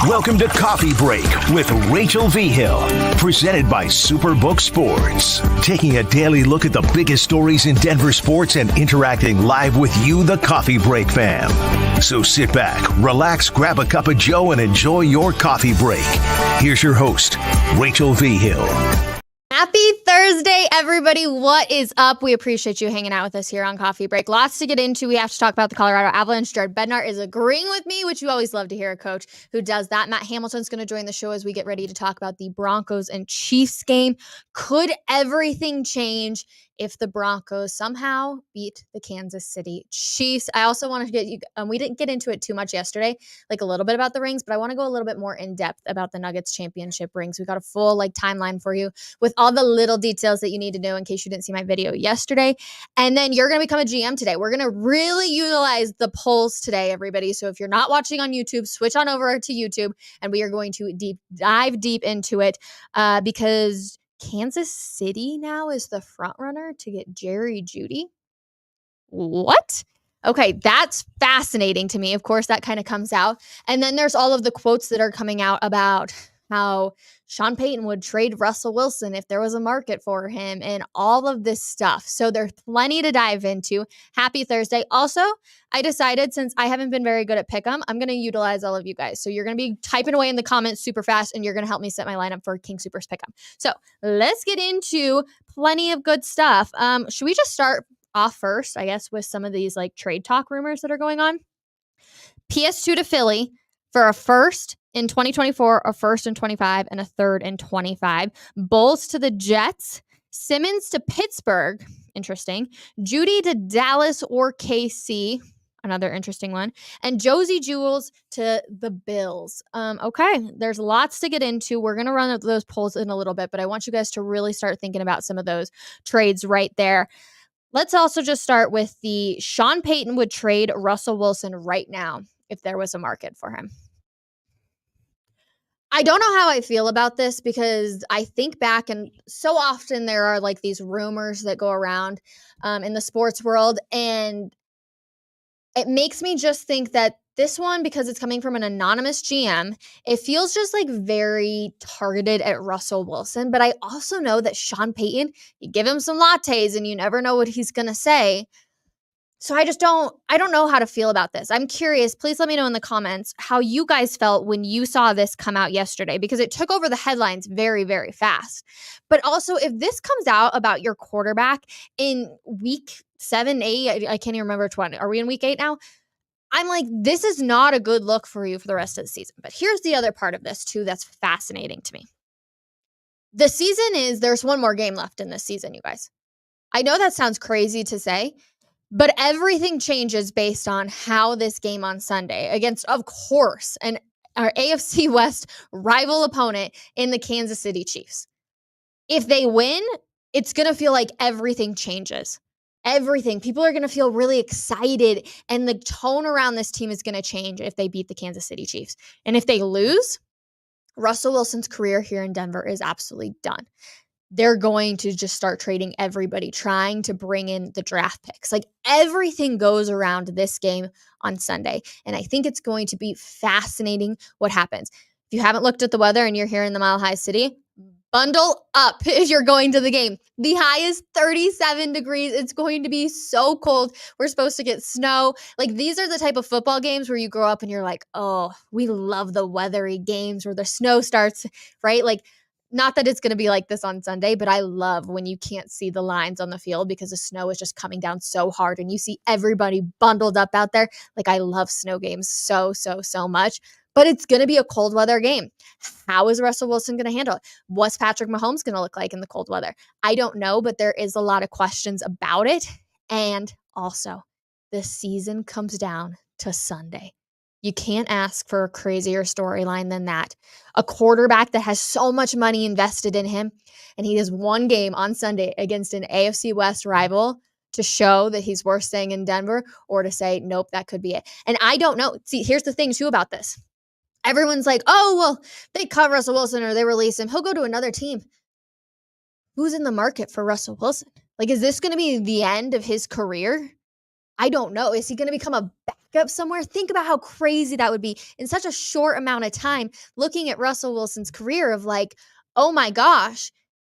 Welcome to Coffee Break with Rachel V. Hill, presented by Superbook Sports. Taking a daily look at the biggest stories in Denver sports and interacting live with you, the Coffee Break fam. So sit back, relax, grab a cup of joe, and enjoy your coffee break. Here's your host, Rachel V. Hill. Happy Thursday, everybody. What is up? We appreciate you hanging out with us here on Coffee Break. Lots to get into. We have to talk about the Colorado Avalanche. Jared Bednar is agreeing with me, which you always love to hear a coach who does that. Matt Hamilton's going to join the show as we get ready to talk about the Broncos and Chiefs game. Could everything change if the Broncos somehow beat the Kansas City Chiefs? I also want to get you, we didn't get into it too much yesterday, like a little bit about the rings, but I want to go a little bit more in depth about the Nuggets championship rings. We got a full timeline for you with all the little details that you need to know in case you didn't see my video yesterday. And then you're going to become a GM today. We're going to really utilize the polls today, everybody. So if you're not watching on YouTube, switch on over to YouTube and we are going to dive deep into it because Kansas City now is the front runner to get Jeudy. What? Okay, that's fascinating to me. Of course, that kind of comes out. And then there's all of the quotes that are coming out about how Sean Payton would trade Russell Wilson if there was a market for him and all of this stuff. So there's plenty to dive into. Happy Thursday. Also, I decided since I haven't been very good at Pick'em, I'm going to utilize all of you guys. So you're going to be typing away in the comments super fast and you're going to help me set my lineup for King Super's Pick'em. So let's get into plenty of good stuff. Should we just start off first, I guess, with some of these trade talk rumors that are going on? PS2 to Philly for a first in 2024, a first in 25, and a third in 25. Bolles to the Jets. Simmons to Pittsburgh. Interesting. Jeudy to Dallas or KC. Another interesting one. And Jeudy to the Bills. Okay, there's lots to get into. We're going to run those polls in a little bit, but I want you guys to really start thinking about some of those trades right there. Let's also just start with the Sean Payton would trade Russell Wilson right now if there was a market for him. I don't know how I feel about this because I think back and so often there are these rumors that go around in the sports world, and it makes me just think that this one, because it's coming from an anonymous GM, it feels just very targeted at Russell Wilson. But I also know that Sean Payton, you give him some lattes and you never know what he's going to say. So I don't know how to feel about this. I'm curious. Please let me know in the comments how you guys felt when you saw this come out yesterday, because it took over the headlines very, very fast. But also, if this comes out about your quarterback in week 7, 8, I can't even remember which one. Are we in week 8 now? I'm this is not a good look for you for the rest of the season. But here's the other part of this too that's fascinating to me. The season there's one more game left in this season, you guys. I know that sounds crazy to say, but everything changes based on how this game on Sunday against, of course, our AFC West rival opponent in the Kansas City Chiefs. If they win, it's going to feel like everything changes. Everything. People are going to feel really excited, and the tone around this team is going to change if they beat the Kansas City Chiefs. And if they lose, Russell Wilson's career here in Denver is absolutely done. They're going to just start trading everybody, trying to bring in the draft picks. Everything goes around this game on Sunday. And I think it's going to be fascinating what happens. If you haven't looked at the weather and you're here in the Mile High City, bundle up if you're going to the game. The high is 37 degrees. It's going to be so cold. We're supposed to get snow. These are the type of football games where you grow up and you're like, oh, we love the weathery games where the snow starts, right? Not that it's going to be like this on Sunday, but I love when you can't see the lines on the field because the snow is just coming down so hard and you see everybody bundled up out there. I love snow games so much, but it's going to be a cold weather game. How is Russell Wilson going to handle it? What's Patrick Mahomes going to look like in the cold weather? I don't know, but there is a lot of questions about it. And also, the season comes down to Sunday. You can't ask for a crazier storyline than that. A quarterback that has so much money invested in him, and he has one game on Sunday against an AFC West rival to show that he's worth staying in Denver, or to say, nope, that could be it. And I don't know. See, here's the thing too about this. Everyone's like, oh, well, they cut Russell Wilson or they release him. He'll go to another team. Who's in the market for Russell Wilson? Is this going to be the end of his career? I don't know. Is he going to become a backup somewhere? Think about how crazy that would be in such a short amount of time. Looking at Russell Wilson's career of like, oh my gosh,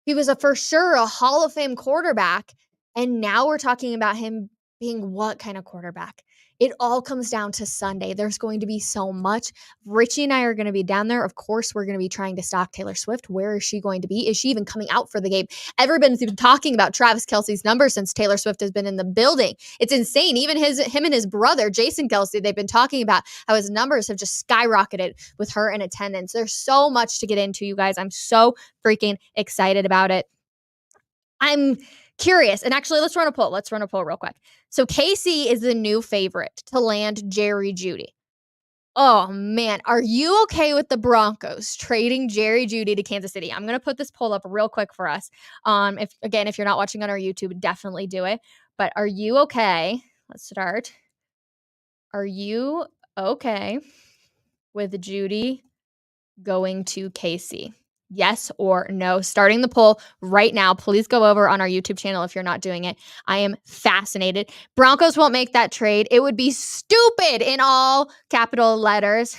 he was for sure a Hall of Fame quarterback. And now we're talking about him being what kind of quarterback? It all comes down to Sunday. There's going to be so much. Richie and I are going to be down there. Of course, we're going to be trying to stalk Taylor Swift. Where is she going to be? Is she even coming out for the game? Everybody's been talking about Travis Kelce's numbers since Taylor Swift has been in the building. It's insane. Even him and his brother, Jason Kelce, they've been talking about how his numbers have just skyrocketed with her in attendance. There's so much to get into, you guys. I'm so freaking excited about it. I'm curious. And actually, let's run a poll. Let's run a poll real quick. So KC is the new favorite to land Jerry Jeudy. Oh man, are you okay with the Broncos trading Jerry Jeudy to Kansas City? I'm going to put this poll up real quick for us. If you're not watching on our YouTube, definitely do it. But are you okay? Let's start. Are you okay with Jeudy going to KC? Yes or no? Starting the poll right now. Please go over on our YouTube channel if you're not doing it. I am fascinated. Broncos won't make that trade. It would be stupid in all capital letters.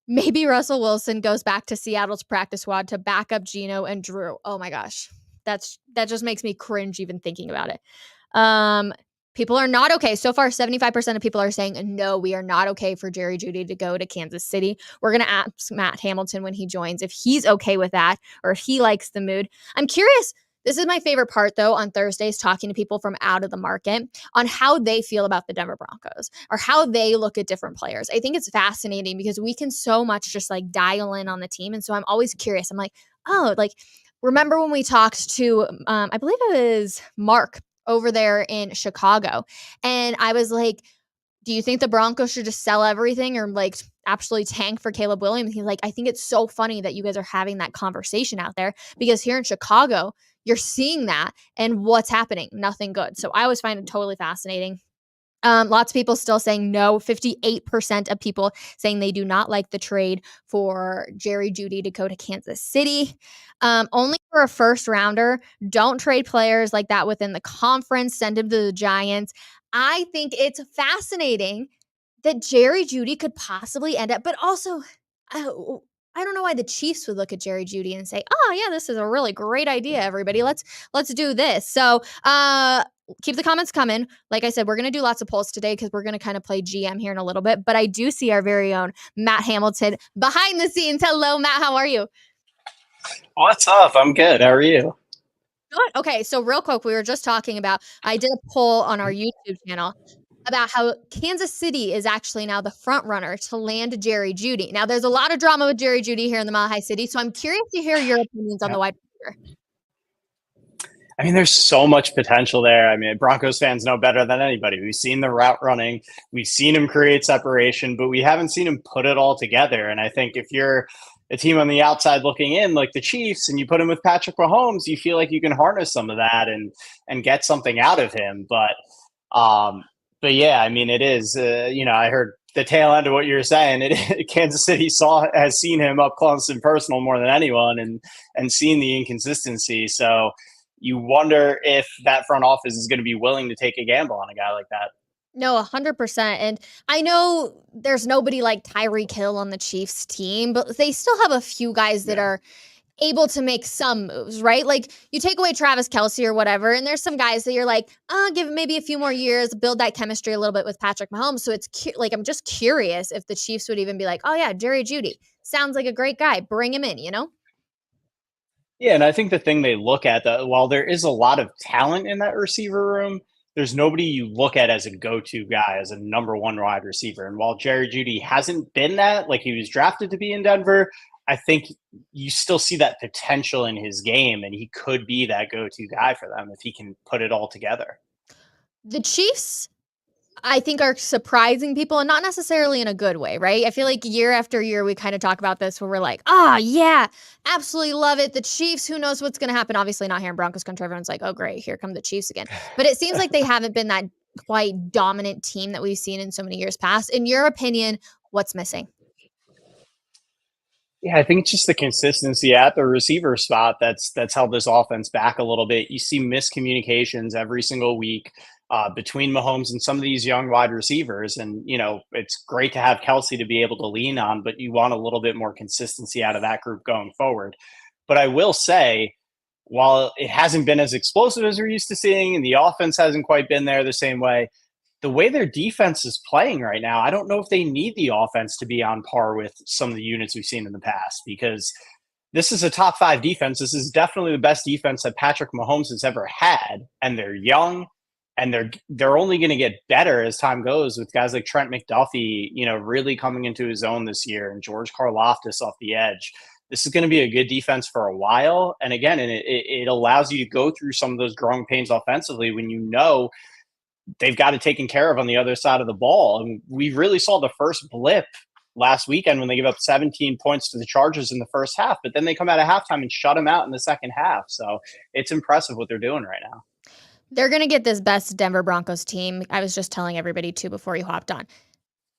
Maybe Russell Wilson goes back to Seattle's practice squad to back up Geno and Drew. Oh my gosh. That just makes me cringe even thinking about it. People are not okay. So far, 75% of people are saying, no, we are not okay for Jerry Jeudy to go to Kansas City. We're going to ask Matt Hamilton when he joins if he's okay with that or if he likes the mood. I'm curious. This is my favorite part, though, on Thursdays, talking to people from out of the market on how they feel about the Denver Broncos or how they look at different players. I think it's fascinating because we can so much just like dial in on the team. And so I'm always curious. I'm like, oh, like, remember when we talked to, I believe it was Mark over there in Chicago. And I was like, do you think the Broncos should just sell everything or like absolutely tank for Caleb Williams? He's like, I think it's so funny that you guys are having that conversation out there because here in Chicago, you're seeing that and what's happening? Nothing good. So I always find it totally fascinating. Lots of people still saying no. 58% of people saying they do not like the trade for Jerry Jeudy to go to Kansas City. Only for a first rounder. Don't trade players like that within the conference. Send him to the Giants. I think it's fascinating that Jerry Jeudy could possibly end up, but also, I don't know why the Chiefs would look at Jerry Jeudy and say, "Oh yeah, this is a really great idea, everybody. Let's do this." So, keep the comments coming. Like I said, we're going to do lots of polls today because we're going to kind of play GM here in a little bit. But I do see our very own Matt Hamilton behind the scenes. Hello, Matt. How are you? What's up? I'm good. How are you? Good. Okay, so real quick, we were just talking about, I did a poll on our YouTube channel about how Kansas City is actually now the front runner to land Jerry Jeudy. Now, there's a lot of drama with Jerry Jeudy here in the Mile High City, so I'm curious to hear your opinions on the wide receiver. I mean, there's so much potential there. I mean, Broncos fans know better than anybody. We've seen the route running, we've seen him create separation, but we haven't seen him put it all together. And I think if you're a team on the outside looking in, like the Chiefs, and you put him with Patrick Mahomes, you feel like you can harness some of that and get something out of him. But yeah, I mean, it is. I heard the tail end of what you were saying. Kansas City has seen him up close and personal more than anyone, and seen the inconsistency. So you wonder if that front office is going to be willing to take a gamble on a guy like that. No, 100%. And I know there's nobody like Tyreek Hill on the Chiefs team, but they still have a few guys that are able to make some moves, right? Like you take away Travis Kelce or whatever, and there's some guys that you're like, give him maybe a few more years, build that chemistry a little bit with Patrick Mahomes. So it's like, I'm just curious if the Chiefs would even be like, oh yeah, Jerry Jeudy sounds like a great guy. Bring him in, Yeah, and I think the thing they look at, while there is a lot of talent in that receiver room, there's nobody you look at as a go-to guy, as a number one wide receiver. And while Jerry Jeudy hasn't been that, like he was drafted to be in Denver, I think you still see that potential in his game, and he could be that go-to guy for them if he can put it all together. The Chiefs, I think, are surprising people, and not necessarily in a good way, right? I feel like year after year, we kind of talk about this where we're like, yeah, absolutely love it. The Chiefs, who knows what's going to happen? Obviously not here in Broncos country. Everyone's like, oh, great, here come the Chiefs again. But it seems like they haven't been that quite dominant team that we've seen in so many years past. In your opinion, what's missing? Yeah, I think it's just the consistency at the receiver spot that's held this offense back a little bit. You see miscommunications every single week between Mahomes and some of these young wide receivers, and it's great to have Kelsey to be able to lean on, but you want a little bit more consistency out of that group going forward. But I will say, while it hasn't been as explosive as we're used to seeing, and the offense hasn't quite been there the same way, the way their defense is playing right now, I don't know if they need the offense to be on par with some of the units we've seen in the past, because this is a top five defense. This is definitely the best defense that Patrick Mahomes has ever had, and they're young, and they're only going to get better as time goes with guys like Trent McDuffie, really coming into his own this year, and George Karlaftis off the edge. This is going to be a good defense for a while, and again, it allows you to go through some of those growing pains offensively when they've got it taken care of on the other side of the ball. And we really saw the first blip last weekend when they gave up 17 points to the Chargers in the first half, but then they come out of halftime and shut them out in the second half. So it's impressive what they're doing right now. They're going to get this best Denver Broncos team. I was just telling everybody too before you hopped on.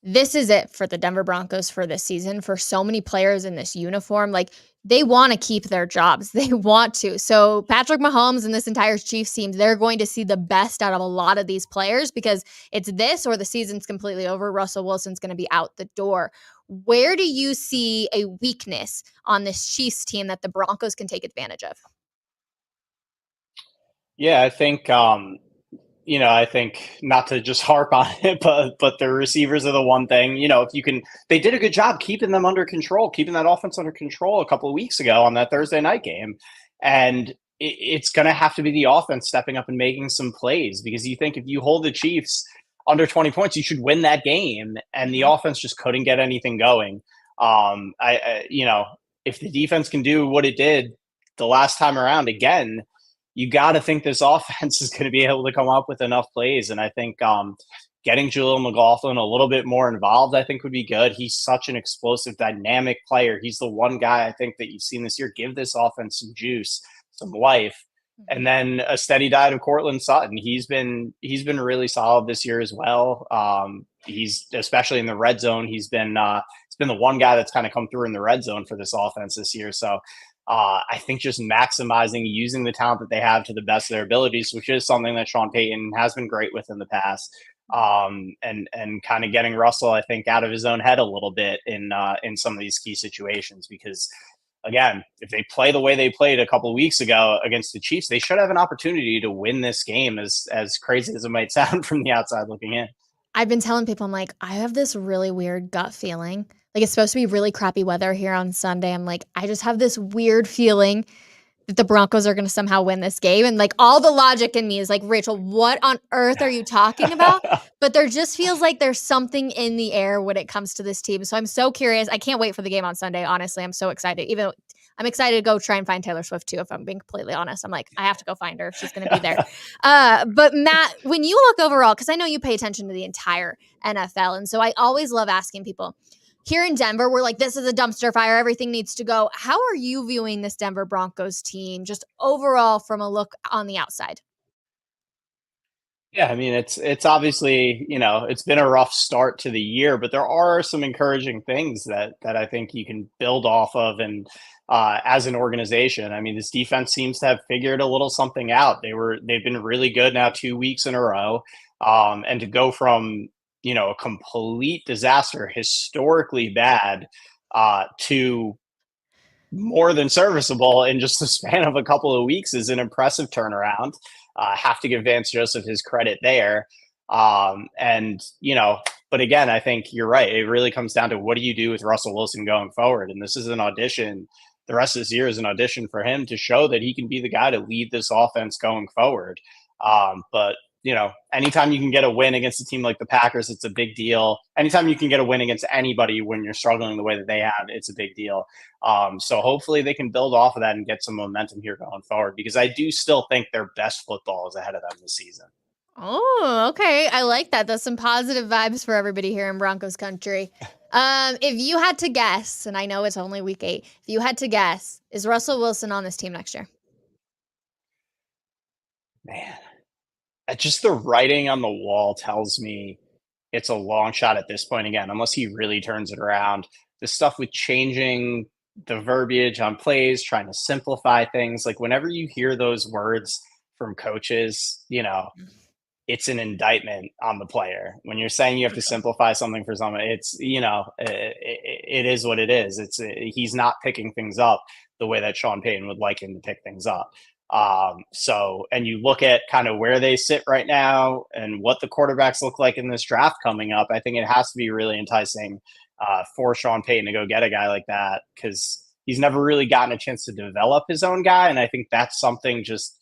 This is it for the Denver Broncos for this season. For so many players in this uniform, like, they want to keep their jobs. They want to. So Patrick Mahomes and this entire Chiefs team, they're going to see the best out of a lot of these players, because it's this or the season's completely over. Russell Wilson's going to be out the door. Where do you see a weakness on this Chiefs team that the Broncos can take advantage of? Yeah, I think I think, not to just harp on it, but the receivers are the one thing. If you can, they did a good job keeping them under control, keeping that offense under control a couple of weeks ago on that Thursday night game, and it's going to have to be the offense stepping up and making some plays, because you think if you hold the Chiefs under 20 points, you should win that game, and the offense just couldn't get anything going. If the defense can do what it did the last time around again, you got to think this offense is going to be able to come up with enough plays. And I think getting Jaleel McLaughlin a little bit more involved, I think, would be good. He's such an explosive, dynamic player. He's the one guy I think that you've seen this year give this offense some juice, some life. And then a steady diet of Courtland Sutton. He's been really solid this year as well. He's, especially in the red zone, he's been the one guy that's kind of come through in the red zone for this offense this year. So I think just maximizing, using the talent that they have to the best of their abilities, which is something that Sean Payton has been great with in the past, and kind of getting Russell, I think, out of his own head a little bit in some of these key situations. Because, again, if they play the way they played a couple of weeks ago against the Chiefs, they should have an opportunity to win this game, as crazy as it might sound from the outside looking in. I've been telling people, I'm like, I have this really weird gut feeling. Like, it's supposed to be really crappy weather here on Sunday. I'm like, I just have this weird feeling that the Broncos are going to somehow win this game. And like, all the logic in me is like, Rachel, what on earth are you talking about? But there just feels like there's something in the air when it comes to this team. So I'm so curious. I can't wait for the game on Sunday. Honestly, I'm so excited. Even I'm excited to go try and find Taylor Swift too, if I'm being completely honest. I'm like, I have to go find her if she's going to be there. But Matt, when you look overall, because I know you pay attention to the entire NFL, and so I always love asking people, here in Denver, we're like, this is a dumpster fire. Everything needs to go. How are you viewing this Denver Broncos team just overall from a look on the outside? Yeah, I mean, it's obviously, it's been a rough start to the year, but there are some encouraging things that I think you can build off of. And as an organization, I mean, this defense seems to have figured a little something out. They've been really good now 2 weeks in a row. And to go from, a complete disaster, historically bad, to more than serviceable in just the span of a couple of weeks is an impressive turnaround. Have to give Vance Joseph his credit there. But again, I think you're right. It really comes down to, what do you do with Russell Wilson going forward? And this is an audition. The rest of this year is an audition for him to show that he can be the guy to lead this offense going forward. But anytime you can get a win against a team like the Packers, it's a big deal. Anytime you can get a win against anybody when you're struggling the way that they have, it's a big deal. So hopefully they can build off of that and get some momentum here going forward, because I do still think their best football is ahead of them this season. Oh, okay. I like that. That's some positive vibes for everybody here in Broncos country. If you had to guess, and I know it's only week 8, if you had to guess, is Russell Wilson on this team next year? Man, just the writing on the wall tells me it's a long shot at this point again, unless he really turns it around. The stuff with changing the verbiage on plays, trying to simplify things. Like whenever you hear those words from coaches, it's an indictment on the player. When you're saying you have to simplify something for someone, it's, it is what it is. He's not picking things up the way that Sean Payton would like him to pick things up. And you look at kind of where they sit right now and what the quarterbacks look like in this draft coming up. I think it has to be really enticing for Sean Payton to go get a guy like that, because he's never really gotten a chance to develop his own guy. And I think that's something just,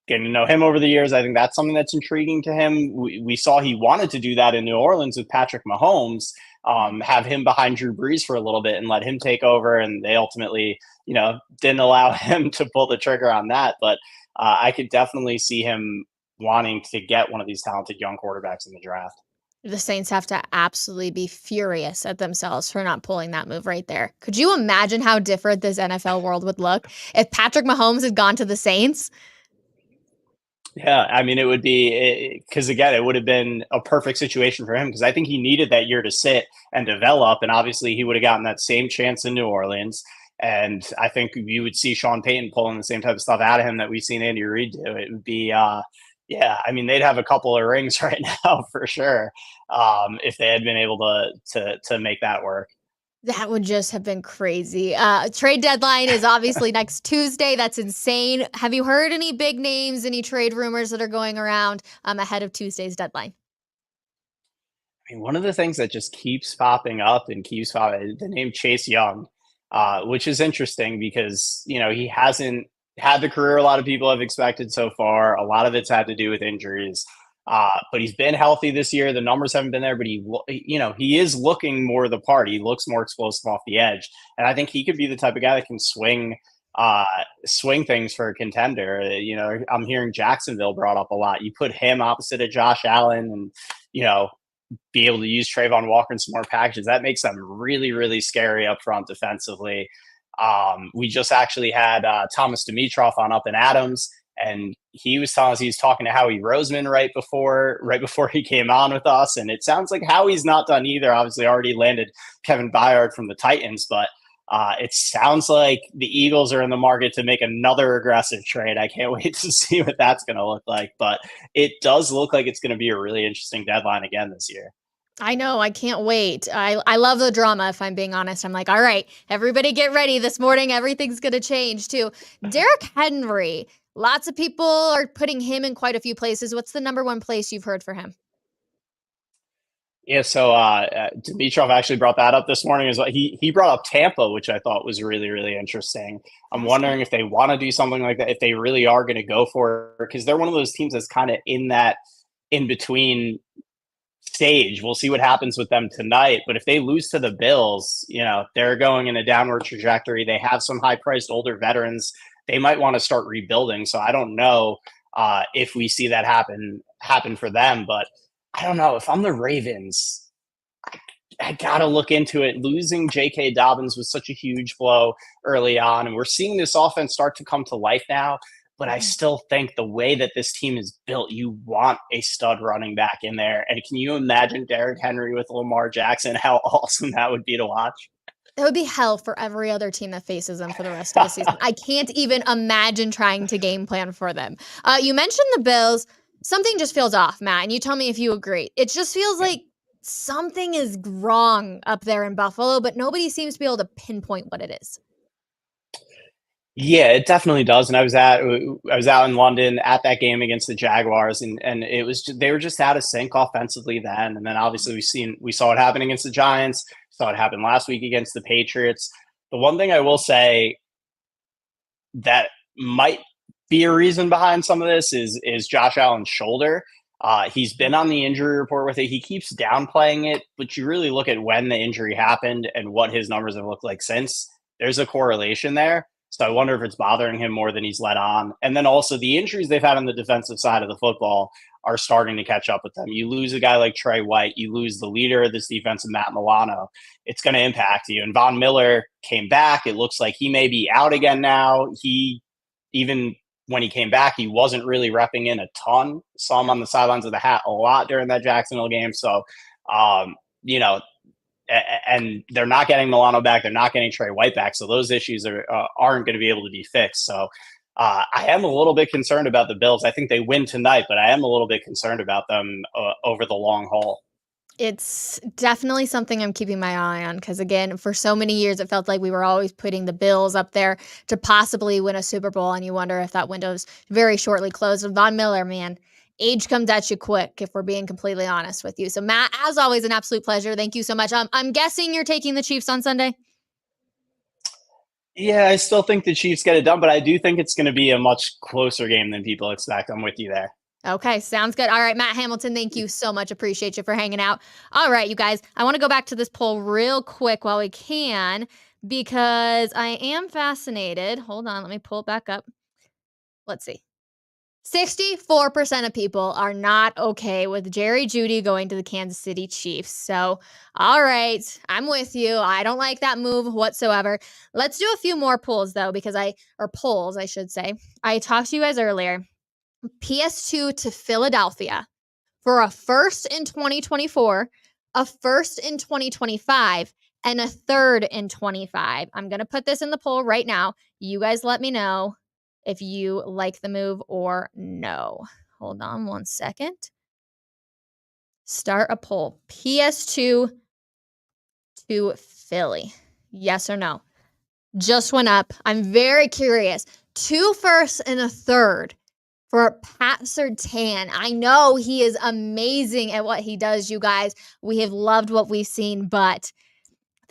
getting to know him over the years, I think that's something that's intriguing to him. We saw he wanted to do that in New Orleans with Patrick Mahomes, have him behind Drew Brees for a little bit and let him take over. And they ultimately, didn't allow him to pull the trigger on that. But I could definitely see him wanting to get one of these talented young quarterbacks in the draft. The Saints have to absolutely be furious at themselves for not pulling that move right there. Could you imagine how different this NFL world would look if Patrick Mahomes had gone to the Saints? Yeah, I mean, it would be, because again, it would have been a perfect situation for him, because I think he needed that year to sit and develop. And obviously, he would have gotten that same chance in New Orleans. And I think you would see Sean Payton pulling the same type of stuff out of him that we've seen Andy Reid do. It would be, yeah, I mean, they'd have a couple of rings right now for sure, if they had been able to make that work. That would just have been crazy. Trade deadline is obviously next Tuesday. That's insane. Have you heard any big names, any trade rumors that are going around ahead of Tuesday's deadline? I mean, one of the things that just keeps popping up and keeps popping, the name Chase Young, which is interesting because, he hasn't had the career a lot of people have expected so far. A lot of it's had to do with injuries. But he's been healthy this year. The numbers haven't been there, but he is looking more the part. He looks more explosive off the edge. And I think he could be the type of guy that can swing things for a contender. I'm hearing Jacksonville brought up a lot. You put him opposite of Josh Allen and, be able to use Trayvon Walker in some more packages. That makes them really, really scary up front defensively. We just actually had Thomas Dimitroff on Up and Adams, and he was telling us he was talking to Howie Roseman right before he came on with us. And it sounds like Howie's not done either. Obviously already landed Kevin Byard from the Titans, but it sounds like the Eagles are in the market to make another aggressive trade. I can't wait to see what that's going to look like, but it does look like it's going to be a really interesting deadline again this year. I know. I can't wait. I love the drama, if I'm being honest. I'm like, all right, everybody get ready this morning. Everything's going to change too. Derrick Henry, lots of people are putting him in quite a few places. What's the number one place you've heard for him? Yeah, so Dimitrov actually brought that up this morning as well. He brought up Tampa, which I thought was really, really interesting. I'm wondering if they want to do something like that, if they really are going to go for it, because they're one of those teams that's kind of in that in-between stage. We'll see what happens with them tonight. But if they lose to the Bills, they're going in a downward trajectory. They have some high-priced older veterans. They might want to start rebuilding. So I don't know if we see that happen for them, but I don't know. If I'm the Ravens, I got to look into it. Losing J.K. Dobbins was such a huge blow early on, and we're seeing this offense start to come to life now. But I still think the way that this team is built, you want a stud running back in there. And can you imagine Derrick Henry with Lamar Jackson? How awesome that would be to watch. That would be hell for every other team that faces them for the rest of the season. I can't even imagine trying to game plan for them. You mentioned the Bills. Something just feels off, Matt, and you tell me if you agree. It just feels like something is wrong up there in Buffalo, but nobody seems to be able to pinpoint what it is. Yeah, it definitely does. And I was out in London at that game against the Jaguars, and they were just out of sync offensively then. And then obviously we saw it happen against the Giants, saw it happen last week against the Patriots. The one thing I will say that might be a reason behind some of this is Josh Allen's shoulder. He's been on the injury report with it. He keeps downplaying it, but you really look at when the injury happened and what his numbers have looked like since. There's a correlation there. So I wonder if it's bothering him more than he's let on. And then also the injuries they've had on the defensive side of the football are starting to catch up with them. You lose a guy like Trey White, you lose the leader of this defense, Matt Milano. It's going to impact you. And Von Miller came back. It looks like he may be out again now. Even when he came back, he wasn't really repping in a ton. Saw him on the sidelines of the hat a lot during that Jacksonville game. So, and they're not getting Milano back. They're not getting Trey White back. So those issues aren't going to be able to be fixed. So I am a little bit concerned about the Bills. I think they win tonight, but I am a little bit concerned about them over the long haul. It's definitely something I'm keeping my eye on because, again, for so many years, it felt like we were always putting the Bills up there to possibly win a Super Bowl, and you wonder if that window's very shortly closed. Von Miller, man, age comes at you quick, if we're being completely honest with you. So, Matt, as always, an absolute pleasure. Thank you so much. I'm guessing you're taking the Chiefs on Sunday? Yeah, I still think the Chiefs get it done, but I do think it's going to be a much closer game than people expect. I'm with you there. Okay, sounds good. All right, Matt Hamilton, thank you so much. Appreciate you for hanging out. All right, you guys, I want to go back to this poll real quick while we can because I am fascinated. Hold on, let me pull it back up. Let's see. 64% of people are not okay with Jerry Jeudy going to the Kansas City Chiefs. So, all right, I'm with you. I don't like that move whatsoever. Let's do a few more polls, though, polls, I should say. I talked to you guys earlier. PS2 to Philadelphia for a first in 2024, a first in 2025, and a third in 25. I'm going to put this in the poll right now. You guys let me know if you like the move or no. Hold on one second. Start a poll. PS2 to Philly. Yes or no? Just went up. I'm very curious. 2 firsts and a third for Pat Surtain. I know he is amazing at what he does, you guys. We have loved what we've seen, but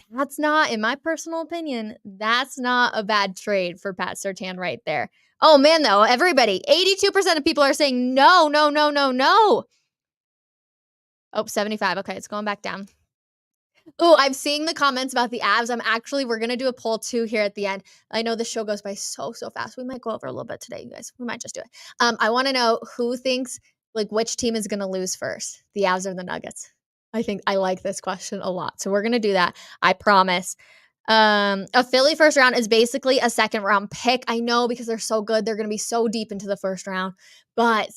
that's not, in my personal opinion, that's not a bad trade for Pat Surtain right there. Oh, man, though, everybody, 82% of people are saying no, no, no, no, no. Oh, 75. Okay, it's going back down. Oh, I'm seeing the comments about the Avs. We're going to do a poll too here at the end. I know the show goes by so fast. We might go over a little bit today, you guys. We might just do it. I want to know who thinks, which team is going to lose first, the Avs or the Nuggets? I like this question a lot. So we're going to do that. I promise. A Philly first round is basically a second round pick. I know because they're so good. They're going to be so deep into the first round, but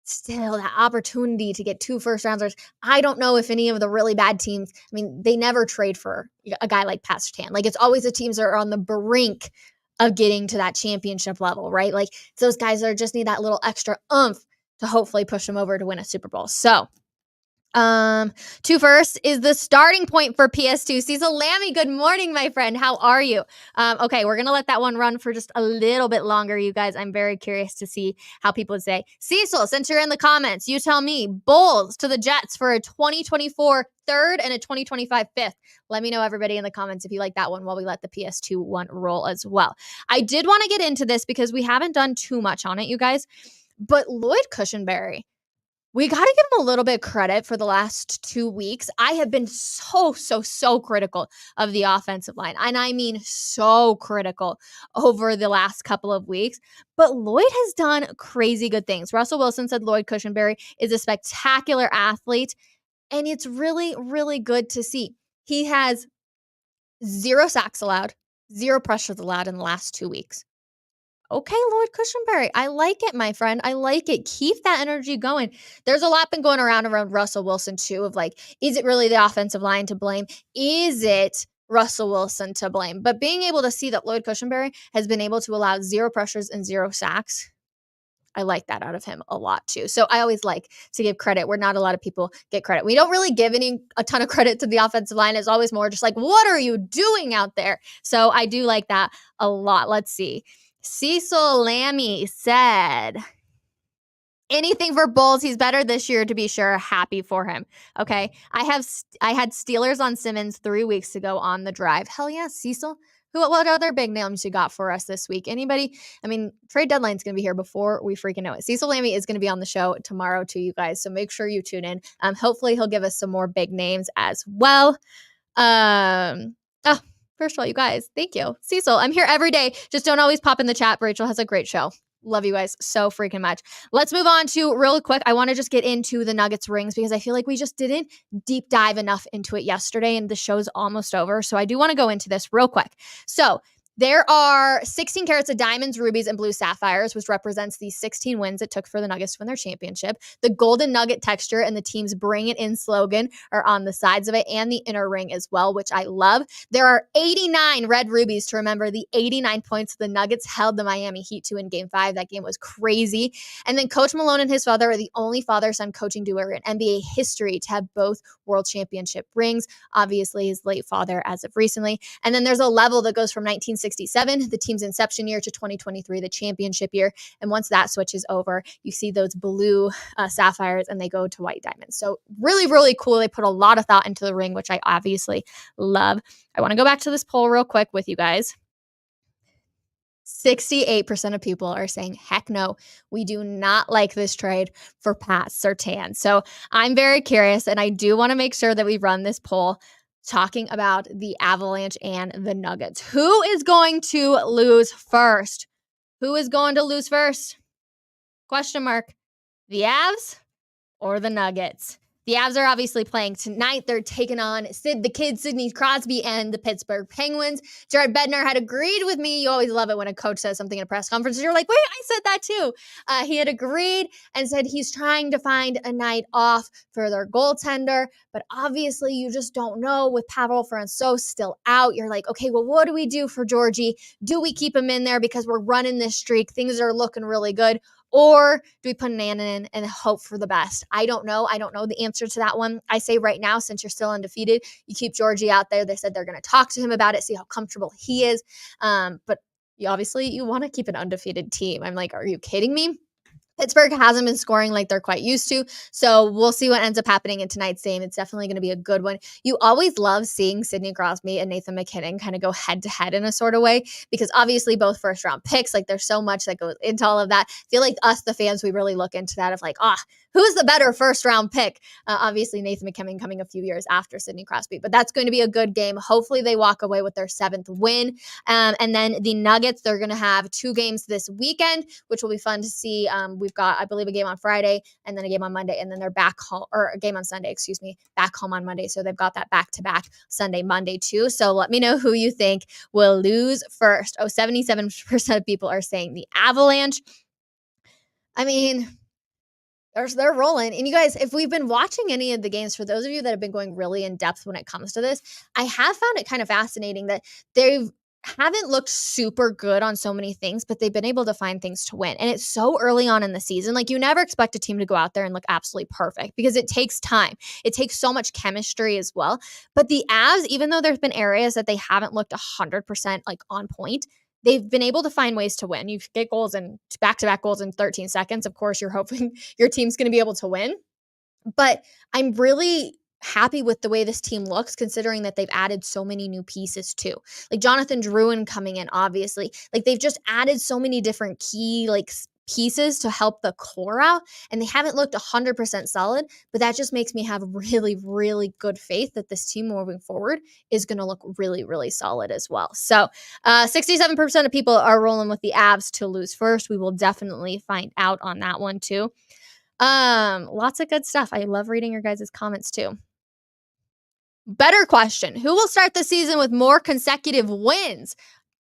still that opportunity to get 2 first rounders. I don't know if any of the really bad teams, they never trade for a guy like Pat Surtain. It's always the teams that are on the brink of getting to that championship level, right? It's those guys that just need that little extra oomph to hopefully push them over to win a Super Bowl. So 2 first is the starting point for PS2. Cecil Lammy, good morning, my friend. How are you? Okay, we're going to let that one run for just a little bit longer, you guys. I'm very curious to see how people would say. Cecil, since you're in the comments, you tell me. Bolles to the Jets for a 2024 third and a 2025 fifth. Let me know, everybody, in the comments if you like that one while we let the PS2 one roll as well. I did want to get into this because we haven't done too much on it, you guys, but Lloyd Cushenberry, we got to give him a little bit of credit for the last 2 weeks. I have been so critical of the offensive line. And I mean so critical over the last couple of weeks. But Lloyd has done crazy good things. Russell Wilson said Lloyd Cushenberry is a spectacular athlete. And it's really, really good to see. He has 0 sacks allowed, 0 pressures allowed in the last 2 weeks. Okay, Lloyd Cushenberry, I like it, my friend. I like it. Keep that energy going. There's a lot been going around Russell Wilson, too, of is it really the offensive line to blame? Is it Russell Wilson to blame? But being able to see that Lloyd Cushenberry has been able to allow 0 pressures and 0 sacks, I like that out of him a lot, too. So I always like to give credit where not a lot of people get credit. We don't really give a ton of credit to the offensive line. It's always more just what are you doing out there? So I do like that a lot. Let's see. Cecil Lammy said, anything for Bolles. He's better this year, to be sure. Happy for him. Okay. I had Steelers on Simmons 3 weeks ago on the drive. Hell yeah, Cecil. What other big names you got for us this week? Anybody? Trade deadline's going to be here before we freaking know it. Cecil Lammy is going to be on the show tomorrow too, you guys. So make sure you tune in. Hopefully he'll give us some more big names as well. First of all, you guys, thank you. Cecil, I'm here every day. Just don't always pop in the chat. Rachel has a great show. Love you guys so freaking much. Let's move on to real quick. I want to just get into the Nuggets rings because I feel like we just didn't deep dive enough into it yesterday and the show's almost over. So I do want to go into this real quick. So There are 16 carats of diamonds, rubies, and blue sapphires, which represents the 16 wins it took for the Nuggets to win their championship. The golden nugget texture and the team's Bring It In slogan are on the sides of it and the inner ring as well, which I love. There are 89 red rubies to remember the 89 points the Nuggets held the Miami Heat to in Game 5. That game was crazy. And then Coach Malone and his father are the only father-son coaching duo in NBA history to have both world championship rings. Obviously, his late father as of recently. And then there's a level that goes from 1967, the team's inception year, to 2023, the championship year. And once that switches over, you see those blue sapphires and they go to white diamonds. So really, really cool. They put a lot of thought into the ring, which I obviously love. I want to go back to this poll real quick with you guys. 68% of people are saying, heck no, we do not like this trade for Pat Surtain. So I'm very curious, and I do want to make sure that we run this poll talking about the Avalanche and the Nuggets. Who is going to lose first? Who is going to lose first? Question mark. The Avs or the Nuggets? The Avs are obviously playing tonight. They're taking on the kid, Sidney Crosby, and the Pittsburgh Penguins. Jared Bednar had agreed with me. You always love it when a coach says something in a press conference. You're like, wait, I said that too. He had agreed and said he's trying to find a night off for their goaltender. But obviously, you just don't know with Pavel Francouz still out. You're like, okay, well, what do we do for Georgie? Do we keep him in there because we're running this streak? Things are looking really good. Or do we put an Annan in and hope for the best? I don't know. I don't know the answer to that one. I say right now, since you're still undefeated, you keep Georgie out there. They said they're going to talk to him about it, see how comfortable he is. But you want to keep an undefeated team. I'm like, are you kidding me? Pittsburgh hasn't been scoring like they're quite used to, so we'll see what ends up happening in tonight's game. It's definitely going to be a good one. You always love seeing Sidney Crosby and Nathan MacKinnon kind of go head-to-head in a sort of way, because obviously both first-round picks, like there's so much that goes into all of that. I feel like us, the fans, we really look into that of like, who's the better first-round pick? Obviously, Nathan MacKinnon coming a few years after Sidney Crosby, but that's going to be a good game. Hopefully, they walk away with their 7th win. And then the Nuggets, they're going to have 2 games this weekend, which will be fun to see. We've got, I believe, a game on Friday and then a game on Monday, and then they're back home, or a game on Sunday, back home on Monday. So they've got that back-to-back Sunday, Monday too. So let me know who you think will lose first. 77% of people are saying the Avalanche. I mean, they're rolling. And you guys, if we've been watching any of the games, for those of you that have been going really in depth when it comes to this, I have found it kind of fascinating that they haven't looked super good on so many things, but they've been able to find things to win. And it's so early on in the season. Like, you never expect a team to go out there and look absolutely perfect because it takes time. It takes so much chemistry as well. But the Avs, even though there's been areas that they haven't looked 100% like on point, they've been able to find ways to win. You get goals and back-to-back goals in 13 seconds. Of course, you're hoping your team's going to be able to win. But I'm really happy with the way this team looks, considering that they've added so many new pieces too. Like Jonathan Drouin coming in, obviously. Like, they've just added so many different key pieces to help the core out, and they haven't looked 100% solid, but that just makes me have really, really good faith that this team moving forward is going to look really, really solid as well. So 67% of people are rolling with the Avs to lose first. We will definitely find out on that one too. Lots of good stuff. I love reading your guys' comments too. Better question. Who will start the season with more consecutive wins?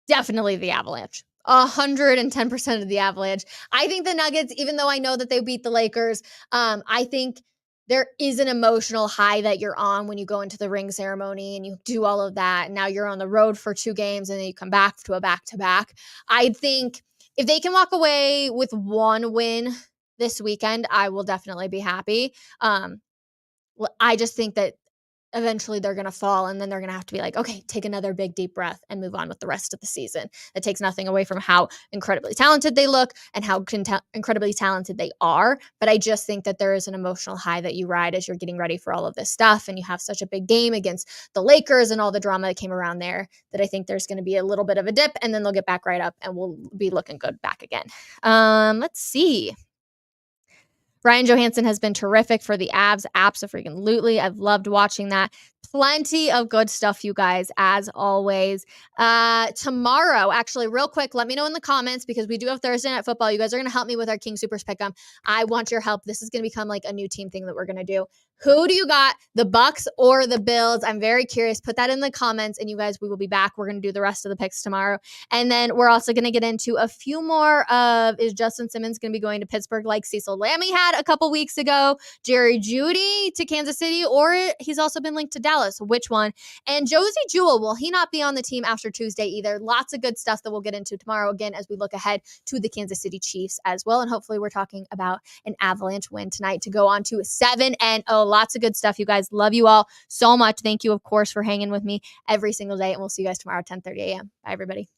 Definitely the Avalanche. 110% of the Avalanche. I think the Nuggets, even though I know that they beat the Lakers, I think there is an emotional high that you're on when you go into the ring ceremony and you do all of that. And now you're on the road for 2 games and then you come back to a back-to-back. I think if they can walk away with 1 win this weekend, I will definitely be happy. I just think that eventually they're going to fall, and then they're going to have to be like, okay, take another big deep breath and move on with the rest of the season. That takes nothing away from how incredibly talented they look and how incredibly talented they are. But I just think that there is an emotional high that you ride as you're getting ready for all of this stuff, and you have such a big game against the Lakers and all the drama that came around there, that I think there's going to be a little bit of a dip, and then they'll get back right up and we'll be looking good back again. Let's see. Ryan Johansson has been terrific for the Avs. Abso-freaking-lutely. I've loved watching that. Plenty of good stuff, you guys, as always. Tomorrow, actually, real quick, let me know in the comments, because we do have Thursday Night Football. You guys are going to help me with our King Supers Pick'em. I want your help. This is going to become like a new team thing that we're going to do. Who do you got, the Bucks or the Bills? I'm very curious. Put that in the comments, and you guys, we will be back. We're going to do the rest of the picks tomorrow. And then we're also going to get into a few more of, is Justin Simmons going to be going to Pittsburgh like Cecil Lammey had a couple weeks ago? Jeudy to Kansas City, or he's also been linked to Dallas. Which one? And Jewell, will he not be on the team after Tuesday either? Lots of good stuff that we'll get into tomorrow, again, as we look ahead to the Kansas City Chiefs as well. And hopefully we're talking about an Avalanche win tonight to go on to 7-0. Lots of good stuff, you guys. Love you all so much. Thank you, of course, for hanging with me every single day. And we'll see you guys tomorrow at 10:30 a.m. Bye, everybody.